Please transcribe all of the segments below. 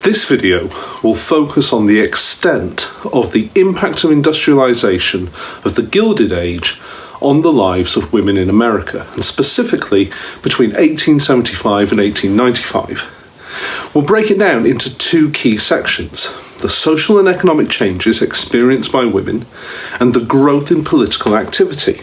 This video will focus on the extent of the impact of industrialisation of the Gilded Age on the lives of women in America, and specifically between 1875 and 1895. We'll break it down into two key sections: the social and economic changes experienced by women and the growth in political activity.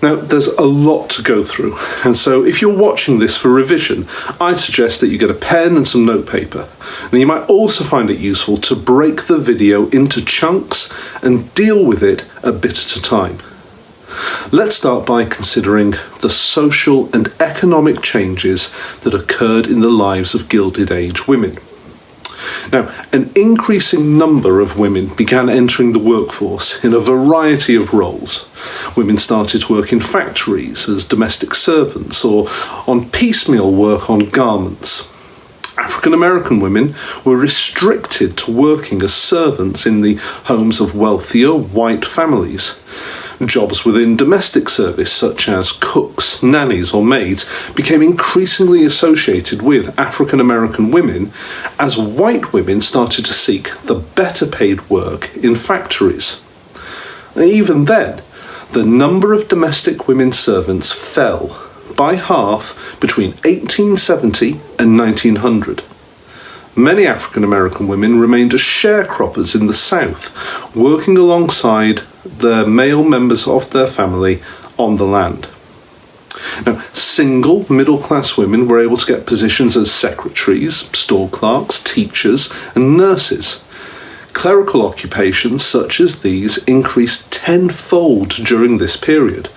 Now, there's a lot to go through, and so if you're watching this for revision, I'd suggest that you get a pen and some notepaper. And you might also find it useful to break the video into chunks and deal with it a bit at a time. Let's start by considering the social and economic changes that occurred in the lives of Gilded Age women. Now, an increasing number of women began entering the workforce in a variety of roles. Women started to work in factories as domestic servants or on piecemeal work on garments. African American women were restricted to working as servants in the homes of wealthier white families. Jobs within domestic service, such as cooks, nannies, or maids, became increasingly associated with African American women as white women started to seek the better paid work in factories. Even then, the number of domestic women servants fell by half between 1870 and 1900. Many African American women remained as sharecroppers in the South, working alongside the male members of their family on the land. Now, single middle-class women were able to get positions as secretaries, store clerks, teachers, and nurses. Clerical occupations such as these increased tenfold during this period,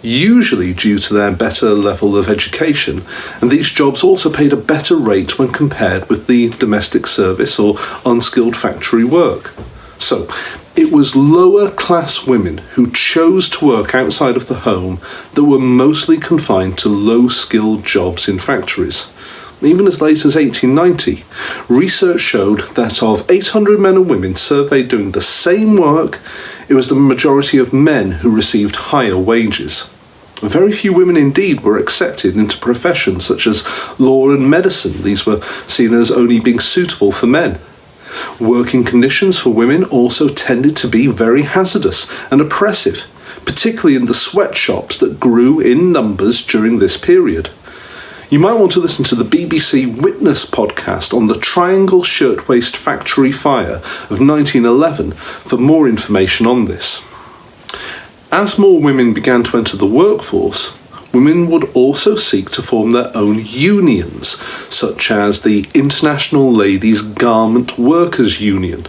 usually due to their better level of education, and these jobs also paid a better rate when compared with the domestic service or unskilled factory work. So, it was lower-class women who chose to work outside of the home that were mostly confined to low-skilled jobs in factories. Even as late as 1890, research showed that of 800 men and women surveyed doing the same work, it was the majority of men who received higher wages. Very few women indeed were accepted into professions such as law and medicine. These were seen as only being suitable for men. Working conditions for women also tended to be very hazardous and oppressive, particularly in the sweatshops that grew in numbers during this period. You might want to listen to the BBC Witness podcast on the Triangle Shirtwaist Factory Fire of 1911 for more information on this. As more women began to enter the workforce, women would also seek to form their own unions, such as the International Ladies Garment Workers Union.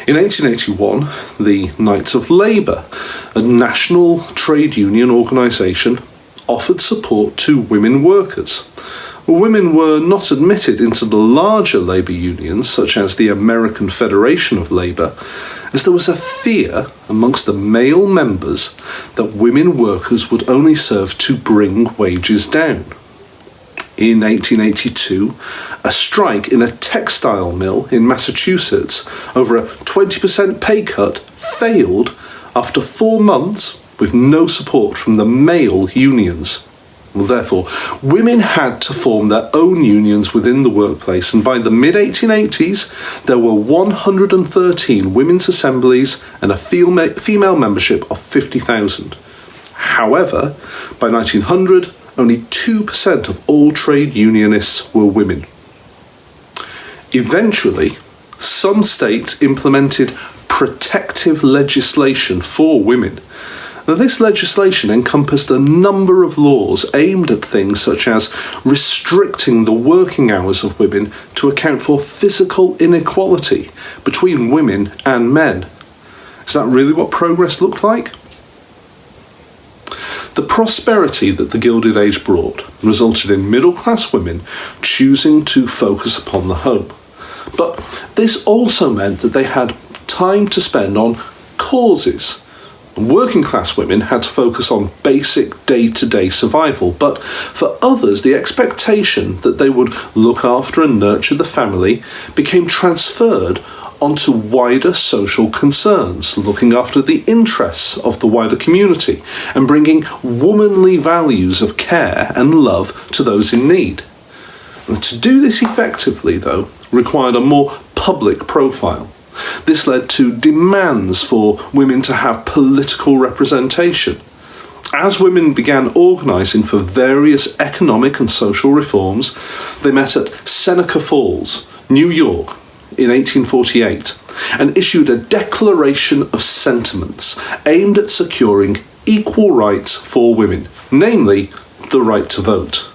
In 1881, the Knights of Labour, a national trade union organisation, offered support to women workers. Women were not admitted into the larger labour unions, such as the American Federation of Labour, as there was a fear amongst the male members that women workers would only serve to bring wages down. In 1882, a strike in a textile mill in Massachusetts over a 20% pay cut failed after 4 months with no support from the male unions. Therefore, women had to form their own unions within the workplace, and by the mid-1880s, there were 113 women's assemblies and a female membership of 50,000. However, by 1900, only 2% of all trade unionists were women. Eventually, some states implemented protective legislation for women. Now, this legislation encompassed a number of laws aimed at things such as restricting the working hours of women to account for physical inequality between women and men. Is that really what progress looked like? The prosperity that the Gilded Age brought resulted in middle-class women choosing to focus upon the home. But this also meant that they had time to spend on causes. Working class women had to focus on basic day-to-day survival, but for others the expectation that they would look after and nurture the family became transferred onto wider social concerns, looking after the interests of the wider community and bringing womanly values of care and love to those in need. And to do this effectively, though, required a more public profile. This led to demands for women to have political representation. As women began organising for various economic and social reforms, they met at Seneca Falls, New York, in 1848, and issued a Declaration of Sentiments aimed at securing equal rights for women, namely the right to vote.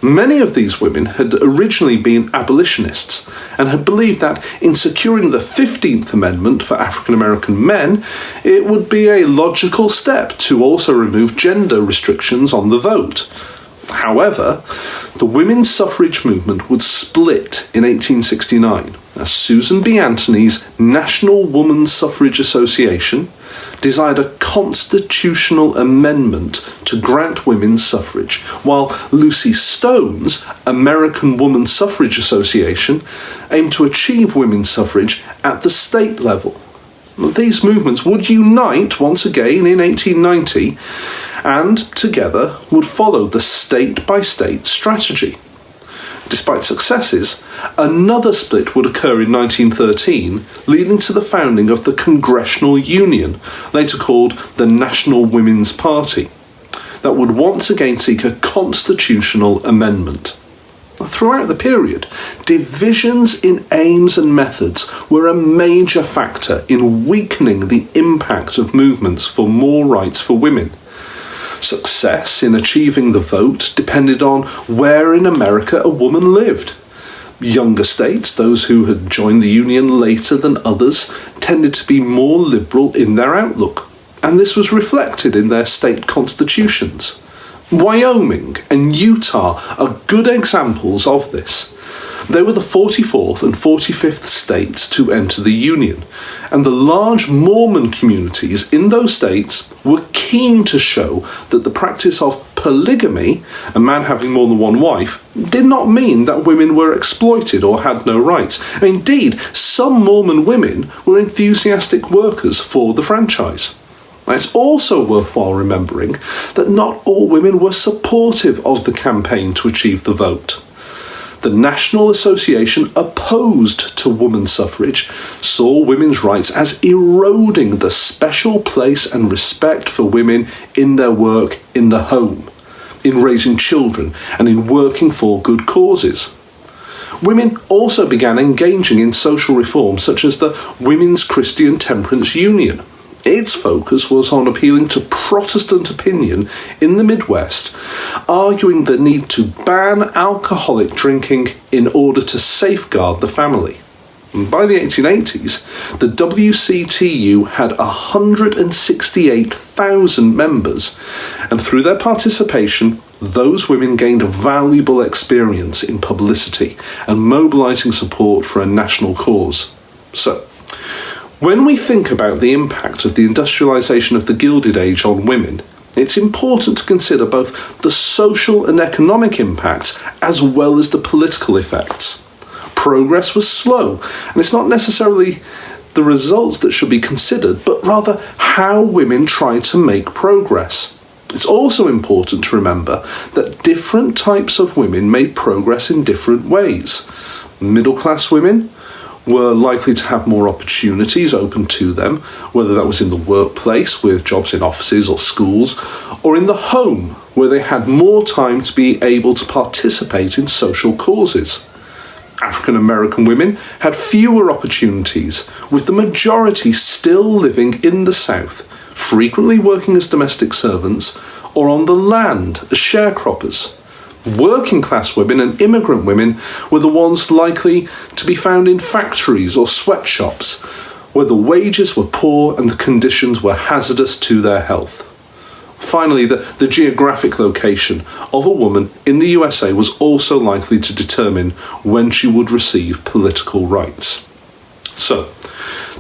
Many of these women had originally been abolitionists and had believed that in securing the 15th Amendment for African American men, it would be a logical step to also remove gender restrictions on the vote. However, the women's suffrage movement would split in 1869 as Susan B. Anthony's National Woman Suffrage Association desired a constitutional amendment to grant women's suffrage, while Lucy Stone's American Woman Suffrage Association aimed to achieve women's suffrage at the state level. These movements would unite once again in 1890 and together would follow the state-by-state strategy. Despite successes, another split would occur in 1913, leading to the founding of the Congressional Union, later called the National Women's Party, that would once again seek a constitutional amendment. Throughout the period, divisions in aims and methods were a major factor in weakening the impact of movements for more rights for women. Success in achieving the vote depended on where in America a woman lived. Younger states, those who had joined the Union later than others, tended to be more liberal in their outlook, and this was reflected in their state constitutions. Wyoming and Utah are good examples of this. They were the 44th and 45th states to enter the Union, and the large Mormon communities in those states were keen to show that the practice of polygamy, a man having more than one wife, did not mean that women were exploited or had no rights. Indeed, some Mormon women were enthusiastic workers for the franchise. It's also worthwhile remembering that not all women were supportive of the campaign to achieve the vote. The National Association opposed to women's suffrage saw women's rights as eroding the special place and respect for women in their work in the home, in raising children, and in working for good causes. Women also began engaging in social reforms such as the Women's Christian Temperance Union. Its focus was on appealing to Protestant opinion in the Midwest, arguing the need to ban alcoholic drinking in order to safeguard the family. And by the 1880s, the WCTU had 168,000 members, and through their participation, those women gained valuable experience in publicity and mobilising support for a national cause. So, when we think about the impact of the industrialisation of the Gilded Age on women, it's important to consider both the social and economic impacts as well as the political effects. Progress was slow, and it's not necessarily the results that should be considered, but rather how women tried to make progress. It's also important to remember that different types of women made progress in different ways. Middle-class women were likely to have more opportunities open to them, whether that was in the workplace with jobs in offices or schools, or in the home where they had more time to be able to participate in social causes. African American women had fewer opportunities, with the majority still living in the South, frequently working as domestic servants or on the land as sharecroppers. Working class women and immigrant women were the ones likely to be found in factories or sweatshops, where the wages were poor and the conditions were hazardous to their health. Finally, the geographic location of a woman in the USA was also likely to determine when she would receive political rights. So,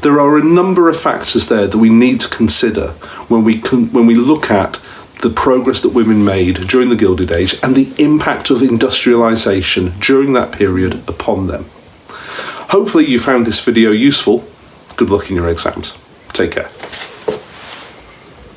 there are a number of factors there that we need to consider when we look at the progress that women made during the Gilded Age and the impact of industrialisation during that period upon them. Hopefully you found this video useful. Good luck in your exams. Take care.